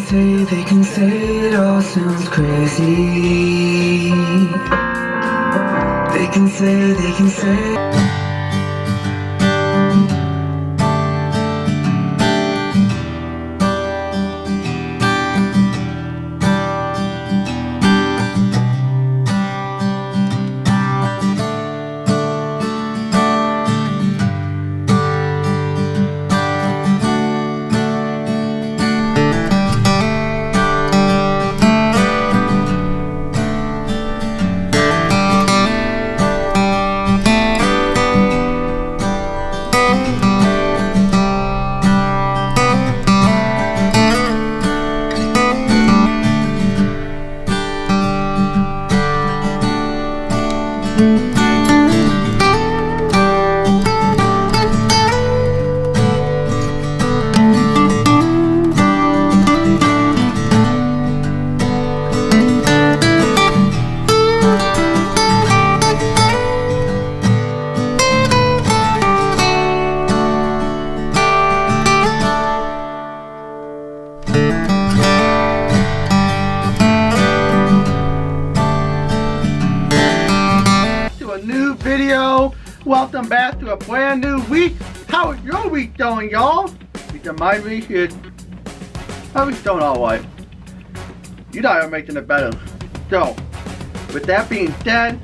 can say it all sounds crazy. They can say new video. Welcome back to a brand new week. How is your week going, y'all? Because my week is going alright. You know I'm making it better. So, with that being said,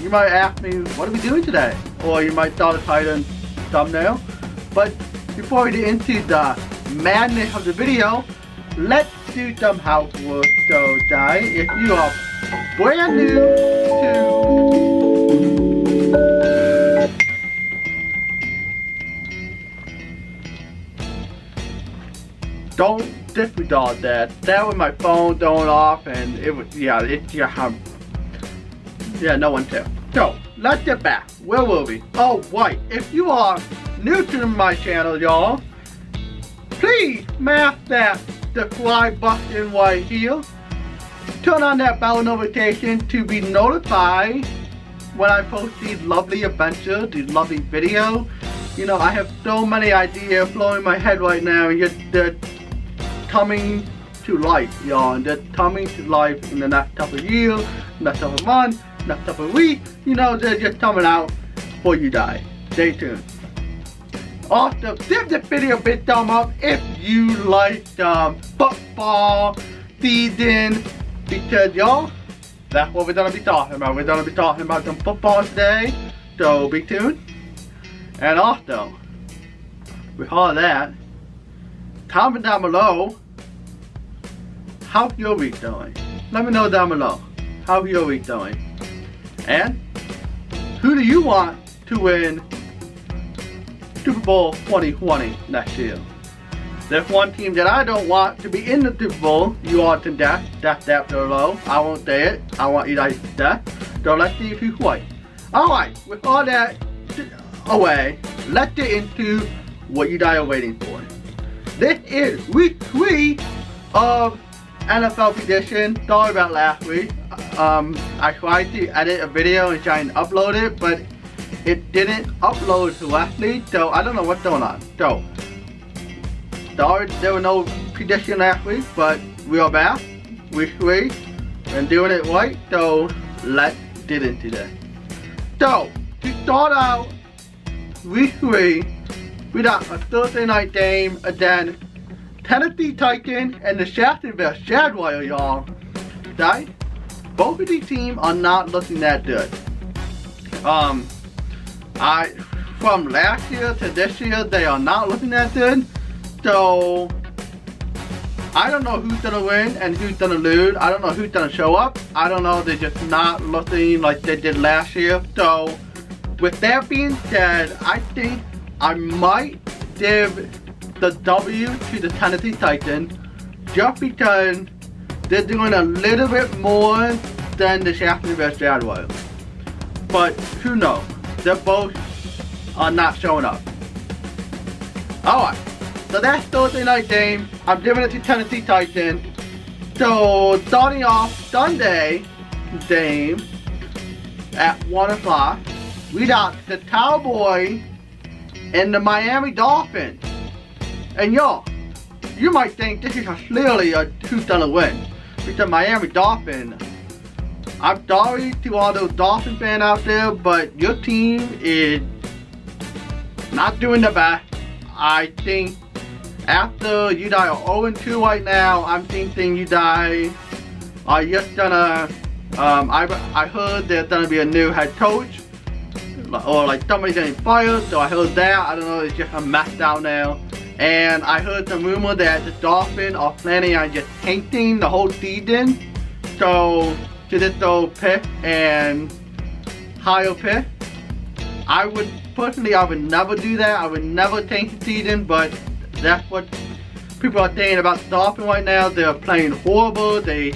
you might ask me, what are we doing today? Or you might saw the title and thumbnail. But before we get into the madness of the video, let's do some housework. So, guys, if you are brand new to don't disregard that. That was my phone going off, and it was yeah, no one cares. So let's get back. Where were we? Oh right. If you are new to my channel, y'all, please smash that subscribe button right here. Turn on that bell notification to be notified when I post these lovely adventures, these lovely videos. You know, I have so many ideas flowing in my head right now, and they're coming to life, y'all. And they're coming to life in the next couple of years, next couple of months, next couple of weeks. You know, they're just coming out for you guys. Stay tuned. Also, give this video a big thumb up if you like football season. Because y'all, that's what we're gonna be talking about. We're gonna be talking about some football today, so be tuned. And also, with all of that, comment down below, how's your week going? Let me know down below, how's your week going? And, who do you want to win Super Bowl 2020 next year? There's one team that I don't want to be in the Super Bowl. You want to death that below. I won't say it. I want you guys to death. So let's see if you fight. Alright, with all that away, let's get into what you guys are waiting for. This is week 3 of NFL prediction. Sorry about last week. I tried to edit a video and try and upload it, but it didn't upload correctly, so I don't know what's going on. So, sorry there were no prediction last week, but we are back, week 3, and doing it right, so let's get into that. So, to start out week 3, we got a Thursday night game again. Tennessee Titans and the Jacksonville Jaguars, y'all. Right? Both of these teams are not looking that good. From last year to this year, they are not looking that good. So, I don't know who's gonna win and who's gonna lose. I don't know who's gonna show up. I don't know, they're just not looking like they did last year. So, with that being said, I think I might give the W to the Tennessee Titans just because they're doing a little bit more than the Jacksonville Jaguars. But who knows? They're both not showing up. Alright, so that's Thursday night game. I'm giving it to Tennessee Titans. So starting off Sunday game at 1 o'clock, we got the Cowboys and the Miami Dolphins. And y'all, you might think this is clearly a who's gonna win. Because Miami Dolphins, I'm sorry to all those Dolphin fans out there, but your team is not doing the best. I think after you guys are 0-2 right now, I'm thinking you guys are just gonna, I heard there's gonna be a new head coach, or like somebody's getting fired, so I heard that. I don't know, it's just a mess down there. And I heard the rumor that the Dolphins are planning on just tanking the whole season. So, to just go pick and hire pick. I would never do that. I would never tank the season, but that's what people are saying about the Dolphins right now. They're playing horrible. They're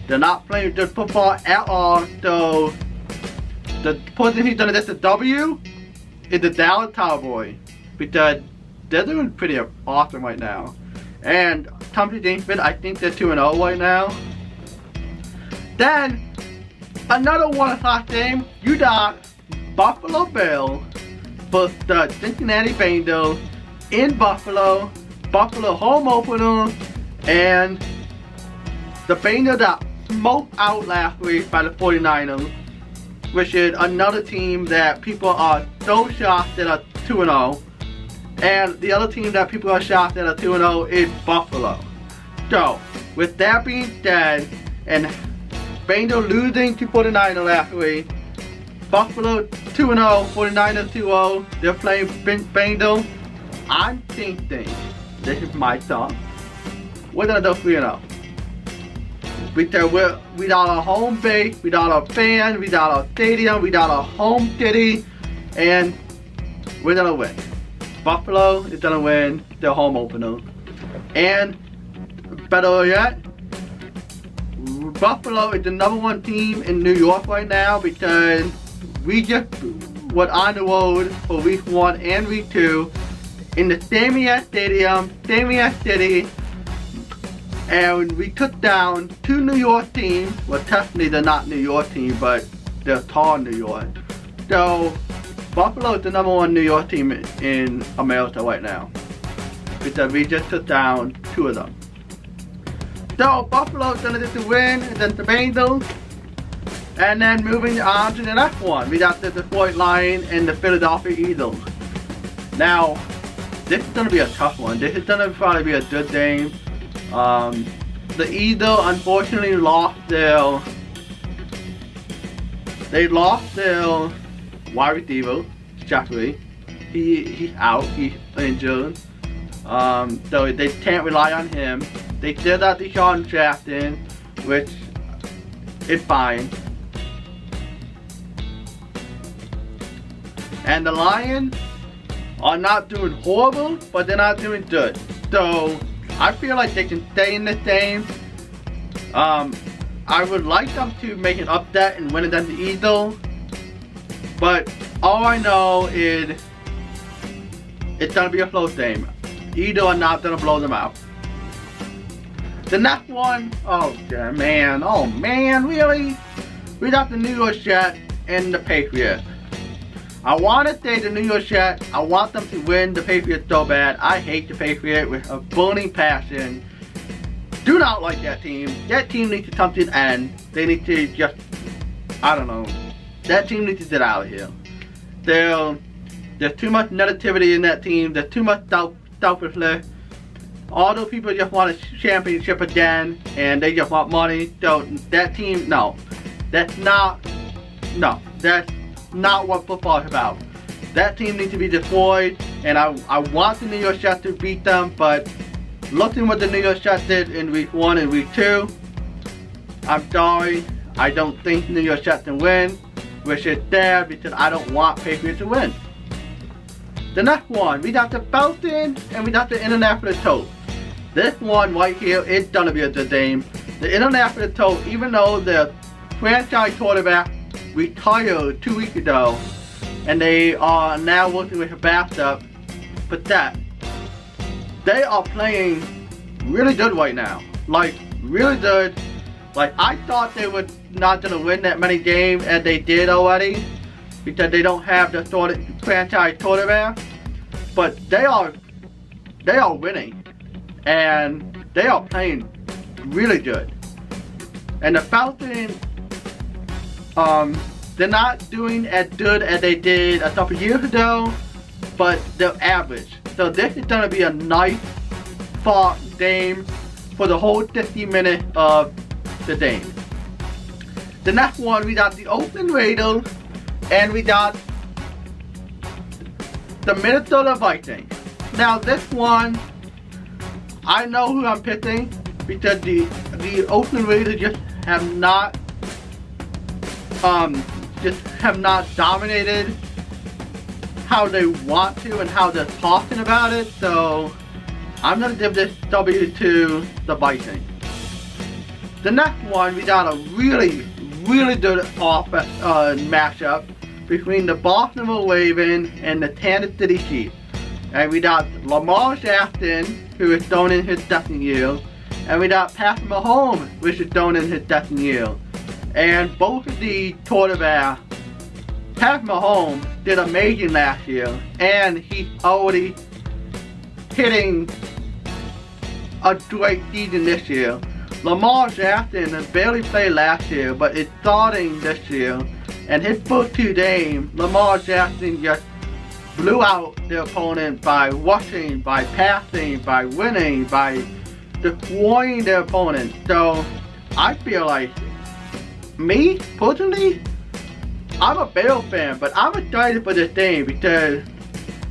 not playing good football at all. So, the person who's gonna get the W is the Dallas Cowboys, because they're doing pretty awesome right now. And Tom James, I think they're 2-0 right now. Then, another 1 o'clock game, you got Buffalo Bills versus the Cincinnati Bengals in Buffalo. Buffalo home opener, and the Bengals got smoked out last week by the 49ers, which is another team that people are so shocked that are 2-0. And the other team that people are shocked that are 2-0 is Buffalo. So, with that being said, and Bengals losing to 49ers last week, Buffalo 2-0, 49ers 2-0, they're playing Bengals. I'm thinking, this is my thought, we're gonna go 3-0. Because we got our home base, we got our fans, we got our stadium, we got our home city, and we're gonna win. Buffalo is gonna win their home opener. And better yet, Buffalo is the #1 team in New York right now, because we just were on the road for week 1 and week 2 in the same stadium, same city, and we took down 2 New York teams. Well, technically they're not New York teams, but they're tall New York. So Buffalo is the #1 New York team in America right now, because we just took down 2 of them. So Buffalo is gonna get the win against the Bengals. And then moving on to the next one, we got the Detroit Lions and the Philadelphia Eagles. Now, this is gonna be a tough one. This is gonna probably be a good game. The Eagles unfortunately lost their wide receiver, Jeffrey. He's out, he's injured. So they can't rely on him. They still got Deshaun Jackson, which is fine. And the Lions are not doing horrible, but they're not doing good. So I feel like they can stay in this game. I would like them to make an upset and win against the Eagles, but all I know is it's gonna be a close game. Eagles are not gonna blow them out. The next one, oh man, really? We got the New York Jets and the Patriots. I want to say the New York Jets, I want them to win the Patriots so bad. I hate the Patriots with a burning passion. Do not like that team. That team needs to come to an end. They need to just, I don't know. That team needs to get out of here. There's too much negativity in that team. There's too much selfishness. All those people just want a championship again, and they just want money. So that team, no. That's not what football is about. That team needs to be destroyed, and I want the New York Jets to beat them, but looking what the New York Jets did in week 1 and week 2, I'm sorry, I don't think the New York Jets can win, which is sad because I don't want Patriots to win. The next one, we got the Falcons and we got the Indianapolis Colts. This one right here is gonna be a good game. The Indianapolis Colts, even though the franchise quarterback retired 2 weeks ago, and they are now working with a backup, but they are playing really good right now. Like, really good. Like, I thought they were not gonna win that many games as they did already, because they don't have the franchise quarterback, but they are winning. and they are playing really good. And the Falcons, they're not doing as good as they did a couple years ago, but they're average. So this is gonna be a nice fought game for the whole 50 minutes of the game. The next one, we got the Oakland Raiders, and we got the Minnesota Vikings. Now this one, I know who I'm picking because the Oakland Raiders just have not dominated how they want to and how they're talking about it. So I'm gonna give this W to the Vikings. The next one, we got a really good matchup between the Baltimore Ravens and the Kansas City Chiefs. And we got Lamar Jackson, who is throwing in his second year, and we got Patrick Mahomes, which is throwing in his second year. And both of the quarterbacks, Patrick Mahomes did amazing last year, and he's already hitting a great season this year. Lamar Jackson barely played last year, but is starting this year. And his first 2 games, Lamar Jackson just blew out their opponent by rushing, by passing, by winning, by destroying their opponent. So I feel like, me personally, I'm a Bills fan, but I'm excited for this game because,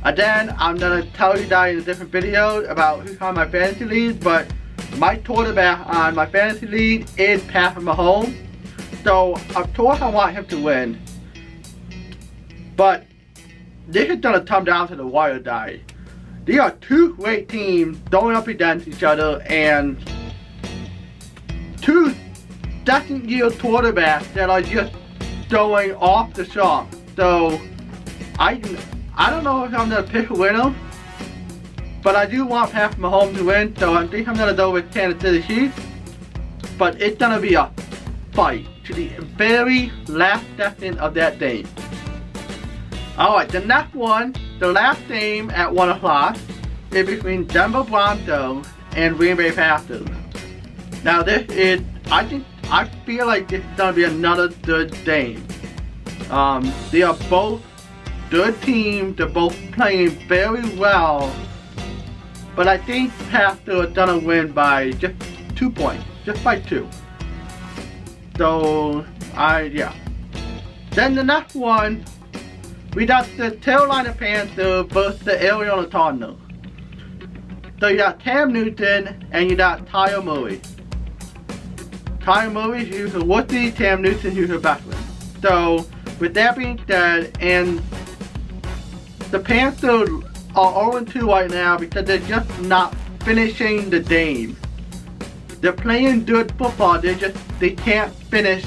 again, I'm gonna tell you guys in a different video about who's on my fantasy league, but my quarterback on my fantasy league is Patrick Mahomes. So of course I want him to win. But this is gonna come down to the wire, guys. These are two great teams going up against each other, and two second-year quarterbacks that are just going off the shop. So I don't know if I'm gonna pick a winner, but I do want Patrick Mahomes to win. So I think I'm gonna go with Kansas City Chiefs. But it's gonna be a fight to the very last second of that game. Alright, the next one, the last game at 1 o'clock, is between Denver Broncos and Green Bay Packers. Now this is, I feel like this is gonna be another good game. They are both good teams, they're both playing very well, but I think Packers are gonna win by just 2 points, just by 2. So, yeah. Then the next one, we got the Carolina Panthers versus the Arizona Cardinals. So you got Cam Newton and you got Kyler Murray. Kyler Murray is a rookie, Cam Newton is a veteran. So with that being said, and the Panthers are 0-2 right now because they're just not finishing the game. They're playing good football, they can't finish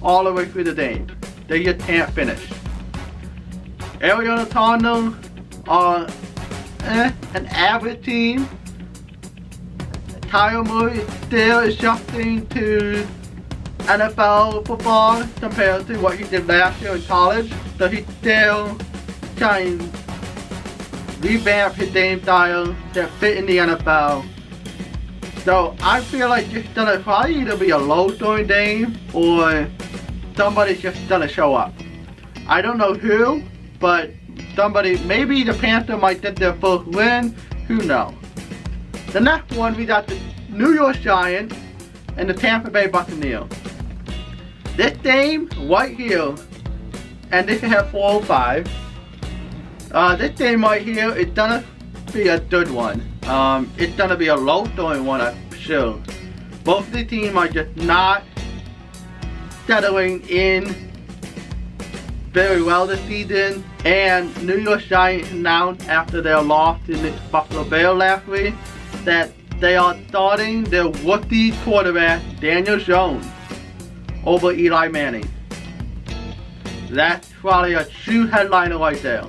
all the way through the game. They just can't finish. Arizona Cardinals are an average team. Kyler Murray still is adjusting to NFL football compared to what he did last year in college. So he's still trying to revamp his game style to fit in the NFL. So I feel like it's gonna probably either be a low scoring game or somebody's just gonna show up. I don't know who, but somebody, maybe the Panthers might get their first win, who knows. The next one, we got the New York Giants and the Tampa Bay Buccaneers. This game right here, and this have 4 or 5. This game right here is gonna be a good one. It's gonna be a low scoring one, I'm sure. Both of the teams are just not settling in very well this season, and New York Giants announced after their loss to the Buffalo Bills last week that they are starting their rookie quarterback Daniel Jones over Eli Manning. That's probably a true headliner right there.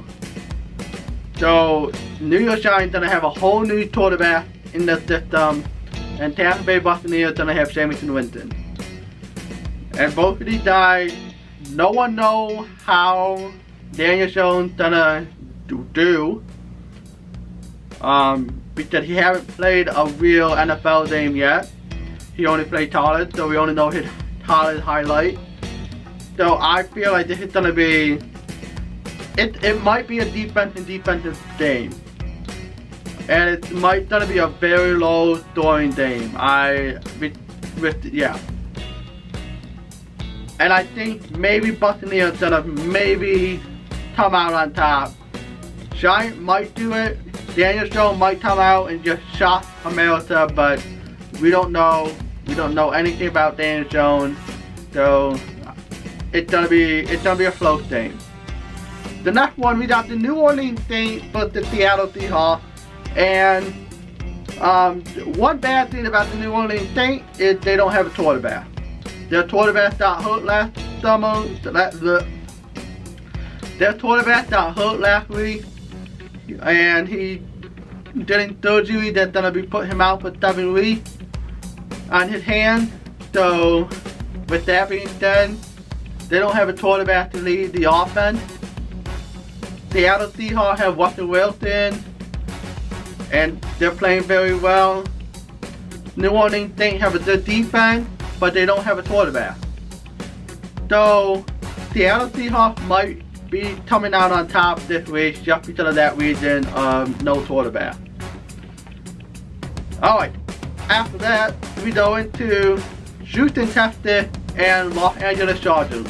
So New York Giants gonna have a whole new quarterback in the system, and Tampa Bay Buccaneers gonna have Jameis Winston. And both of these guys, no one knows how Daniel Jones gonna do. because he haven't played a real NFL game yet. He only played college, so we only know his college highlight. So I feel like this is gonna be, it might be a defensive game. And it might gonna be a very low scoring game. Yeah. And I think maybe Buccaneers gonna maybe come out on top. Giant might do it. Daniel Jones might come out and just shock America, but we don't know. We don't know anything about Daniel Jones, so it's gonna be a close game. The next one, we got the New Orleans Saints versus the Seattle Seahawks, and one bad thing about the New Orleans Saints is they don't have a quarterback. Their quarterback got hurt last summer. Their quarterback got hurt last week, and he getting surgery that's gonna be put him out for 7 weeks on his hand. So with that being said, they don't have a quarterback to lead the offense. Seattle Seahawks have Russell Wilson, and they're playing very well. New Orleans Saints have a good defense, but they don't have a quarterback. So Seattle Seahawks might be coming out on top this week just because of that reason of no quarterback. Alright, after that we go into Houston Texans and Los Angeles Chargers.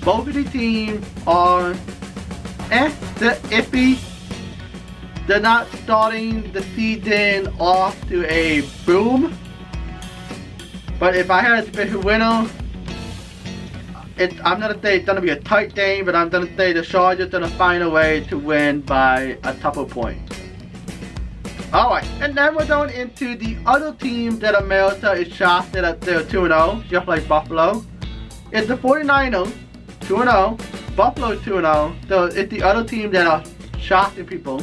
Both of the teams are they're iffy. They're not starting the season off to a boom. But if I had to pick a winner, I'm gonna say it's gonna be a tight game, but I'm gonna say the Chargers are gonna find a way to win by a couple points. Alright, and then we're going into the other team that America is shocked that they're 2-0, just like Buffalo. It's the 49ers, 2-0, Buffalo 2-0, so it's the other team that are shocking people.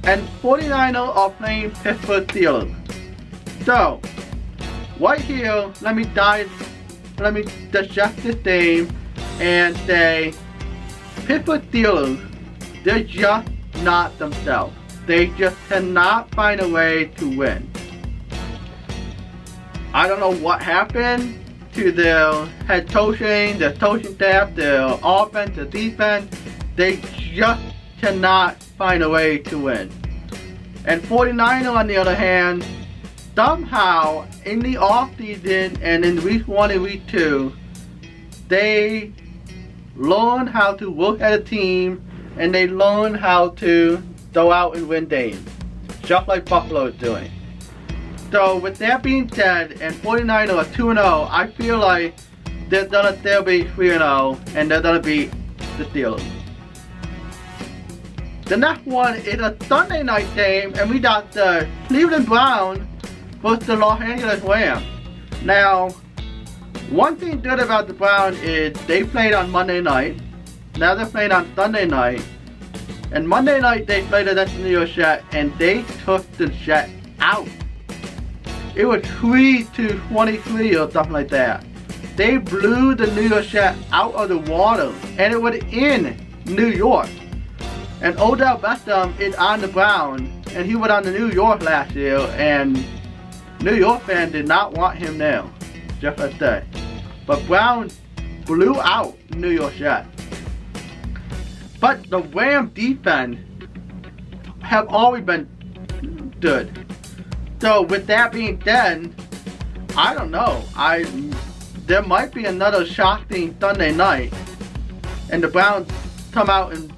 And 49ers are playing Pittsburgh Steelers. So, right here, let me dissect this game and say, Pittsburgh Steelers, they're just not themselves. They just cannot find a way to win. I don't know what happened to their head coaching, their coaching staff, their offense, their defense. They just cannot find a way to win. And 49ers, on the other hand, somehow in the offseason and in week 1 and week 2, they learn how to work as a team, and they learn how to go out and win games, just like Buffalo is doing. So with that being said, and 49ers are 2-0, I feel like they'll be 3-0, and they're gonna beat the Steelers. The next one is a Sunday night game, and we got the Cleveland Browns versus the Los Angeles Rams. Now, one thing good about the Browns is they played on Monday night. Now they're playing on Sunday night. And Monday night they played against the New York Jets, and they took the Jets out. It was 3-23 or something like that. They blew the New York Jets out of the water, and it was in New York. And Odell Beckham is on the Browns, and he was on the New York last year, and New York fans did not want him now, just like that. But Browns blew out New York Jets. But the Rams defense have always been good. So with that being said, I don't know. There might be another shocking Sunday night, and the Browns come out and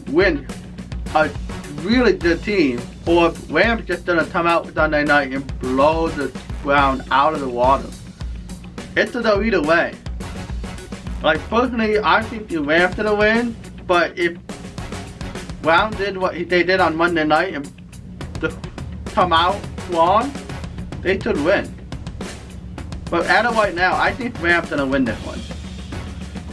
win a really good team, or Rams just gonna come out Sunday night and blow the Browns out of the water. It's a go either way. Like personally, I think the Rams gonna win, but if Browns did what they did on Monday night and come out strong, they should win. But as of right now, I think Rams gonna win this one.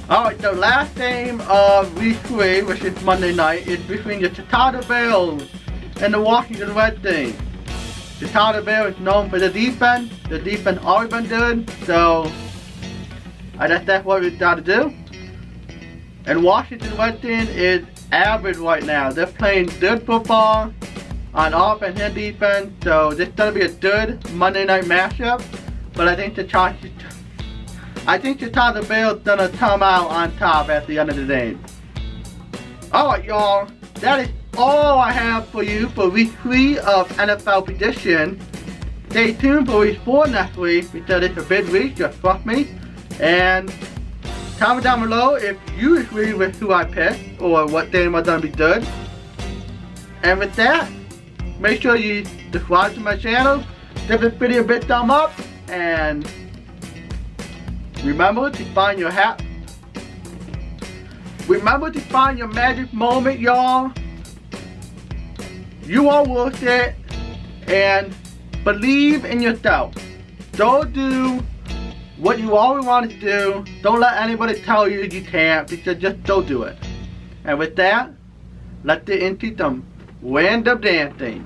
Alright, the last game of week 3, which is Monday night, is between the Chicago Bears and the Washington Redskins. Chicago Bears is known for the defense. The defense always been good, so I guess that's what we gotta do. And Washington Redskins is average right now. They're playing good football. on offense and defense. So this is gonna be a good Monday night matchup. But I think the Chicago Bears gonna come out on top at the end of the day. Alright, y'all, that is all I have for you for week 3 of NFL prediction. Stay tuned for week 4 next week because it's a big week, just trust me. And comment down below if you agree with who I picked or what game was gonna be good. And with that, make sure you subscribe to my channel, give this video a big thumb up, and remember to find your magic moment, y'all. You are worth it, and believe in yourself. Don't do what you always want to do. Don't let anybody tell you you can't, because just don't do it. And with that, let's get into some random dancing.